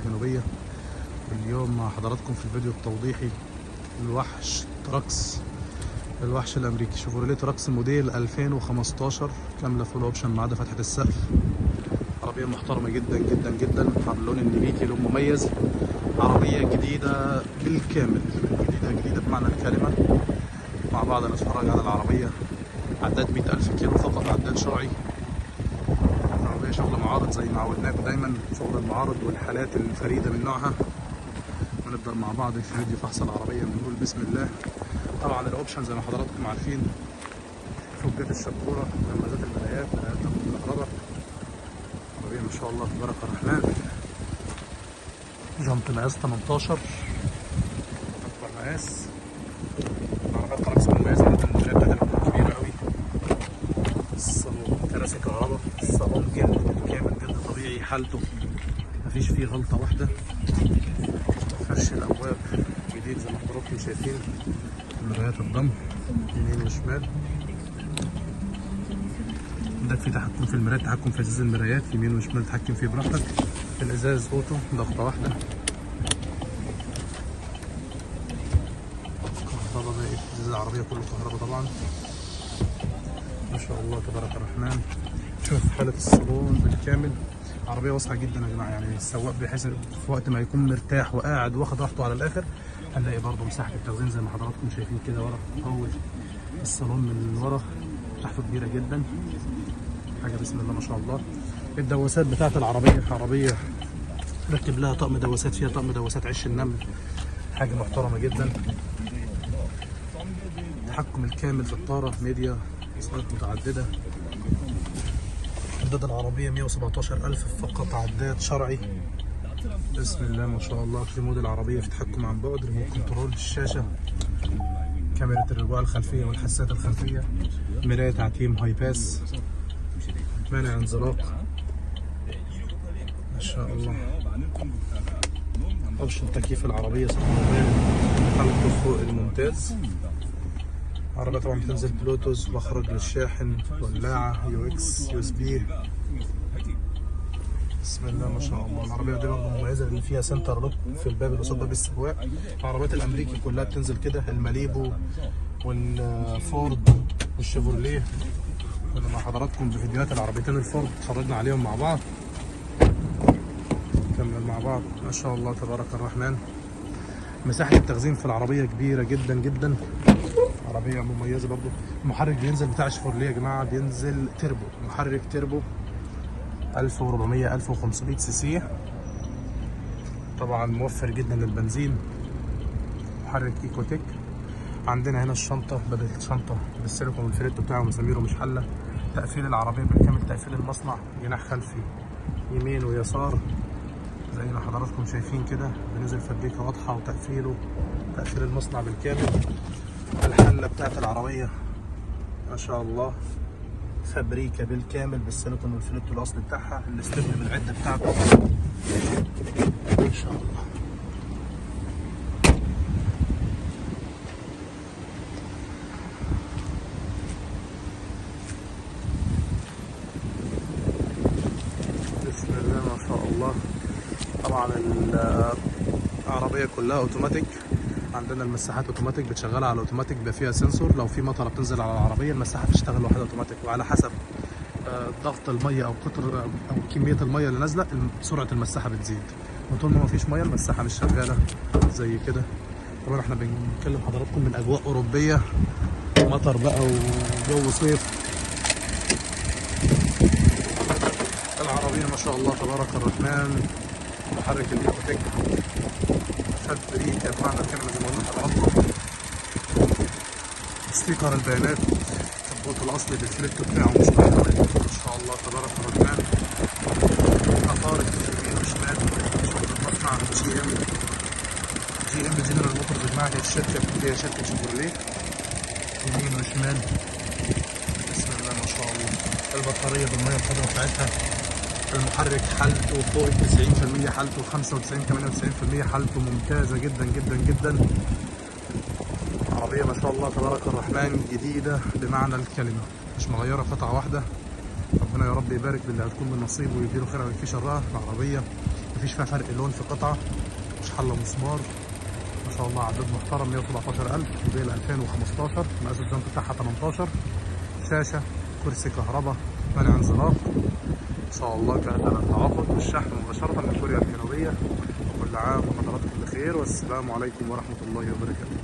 الجنوبية. واليوم مع حضراتكم في الفيديو التوضيحي الوحش تراكس، الوحش الامريكي شيفروليه تراكس موديل 2015 كامله فول اوبشن ما عدا فتحه السقف. عربيه محترمه جدا جدا جدا، اللون النبيتي لون مميز، عربيه جديده بالكامل، جديده بمعنى الكلمه. مع بعض نتفرج على العربيه. عداد 100,000 كيلو فقط، عداد شرعي. عربيه شغل معارض زي ما عودناكم دايما، شغل المعارض والحالات الفريده من نوعها. هنبدأ مع بعض في فيديو فحص العربية، بنقول بسم الله. طبعا الاوبشن زي ما حضراتكم عارفين، فوجات الشبورة، لمبات المرايات، مرايات تقود الكهرباء. عربية ما شاء الله تبارك الرحمن. جنط مقاس 18 اكبر مقاس. العربية تراكس مميزة جدا، المرايات بتاعتها كبيرة قوي. الصالون كراسي كهرباء، الصالون جلد بالكامل، جلد طبيعي حالته مفيش فيه غلطة واحدة. فرش الابواب جديد زي ما حضراتكم شايفين. مرايات الضم يمين وشمال. عندك في تحكم في المرايات، تحكم في ازاز المرايات يمين وشمال، تحكم فيه براحتك. الازاز اوتو ضغطه واحده. كهرباء بقى، ازاز العربيه كله كهرباء طبعا. ما شاء الله تبارك الرحمن. شوف حاله الصالون بالكامل. عربيه واسعه جدا يا جماعه، يعني السواق بحيث في وقت ما يكون مرتاح وقاعد واخد راحته على الاخر، هنلاقي برضه مساحه التخزين زي ما حضراتكم شايفين كده ورا. اول الصالون من ورا تحته كبيره جدا، حاجه بسم الله ما شاء الله. الدواسات بتاعت العربيه، عربيه ركب لها طقم دواسات، فيها طقم دواسات عش النمل، حاجه محترمه جدا. التحكم الكامل في الطاره، ميديا، اصوات متعدده. عداد العربيه 117,000 فقط، عداد شرعي بسم الله ما شاء الله. في مود العربيه في تحكم عن بعد، ريموت كنترول الشاشه، كاميرا الرجوع الخلفيه والحساسات الخلفيه، مرايه تعتيم هاي باس، مانع انزلاق ما شاء الله. اوبشن تكييف العربيه سخن حالته فوق الممتاز. العربيه طبعا بتنزل بلوتوث، مخرج للشاحن، ولاعه يو اكس يو اس بي. بسم الله ما شاء الله. العربيه دي برضه مميزه لان فيها سنتر لوك في الباب اللي قصاد باب السواق. العربيات الامريكي كلها بتنزل كده، الماليبو والفورد والشيفروليه. كنا مع حضراتكم بفيديوهات العربيتين الفورد اتفرجنا عليهم مع بعض. نكمل مع بعض. ما شاء الله تبارك الرحمن. مساحة التخزين في العربية كبيرة جدا جدا. عربية مميزة برضو. المحرك بينزل بتاع شيفروليه يا جماعة، بينزل تربو، محرك تربو 1400 1500 سي سي، طبعا موفر جدا للبنزين. محرك ايكوتيك. عندنا هنا الشنطة، بدل الشنطة بالسيليكون والفليت بتاعه مساميره مش حلة. تقفيل العربية بالكامل، تقفيل المصنع، جناح خلفي يمين ويسار زي ما حضراتكم شايفين كده، بنزل فبريكة واضحة، وتقفيله تقفيل المصنع بالكامل. الحلة بتاعت العربية ما شاء الله فبريكة بالكامل بالسيليكون والفليت الاصلي بتاعها. الاستبن بالعدة بتاعته ما شاء الله. بسم الله ما شاء الله. طبعا العربية كلها اوتوماتيك. عندنا المساحات اوتوماتيك، بتشغلها على اوتوماتيك، بيبقى فيها سنسور، لو في مطره بتنزل على العربيه المساحه تشتغل لوحدها اوتوماتيك، وعلى حسب ضغط الميه او قطر او كميه الميه اللي نازله سرعه المساحه بتزيد. وطول ما مفيش ميه المساحه مش شغاله زي كده. طبعا احنا بنتكلم حضراتكم من اجواء اوروبيه، مطر بقى وجو صيف. العربيه ما شاء الله تبارك الرحمن. محرك الايكوتيك، فبريكة بمعنى الكلمة زي ما قلنا لحضراتكم. ستيكر البيانات، الكبوت الأصلي بالفليت بتاعه مش متحول ما شاء الله تبارك الرحمن. أفارق يمين وشمال، شغل المصنع جي ام جنرال موتورز بمعنى الشركة هي شركة شيفروليه. يمين وشمال بسم الله ما شاء الله. البطارية بالمية الخضراء بتاعتها. المحرك حالته فوق 90%، حالته 95 98%، حالته ممتازة جدا جدا جدا. عربية ما شاء الله تبارك الرحمن، جديدة بمعنى الكلمة، مش مغيرة قطعة واحدة. ربنا يا رب يبارك باللي هتكون من نصيبه ويديله خيرها ويكفيه شرها. العربية مفيش فيها فرق لون في قطعه، مش حله مسمار. ما شاء الله عداد محترم 117,000، موديل 2015، مقاس الجنط بتاعها 18، شاشه، كرسي كهرباء، منع انزلاق. ان شاء الله جاهزه للتعاقد والشحن مباشره من كوريا الجنوبيه. وكل عام وحضراتكم بخير، والسلام عليكم ورحمه الله وبركاته.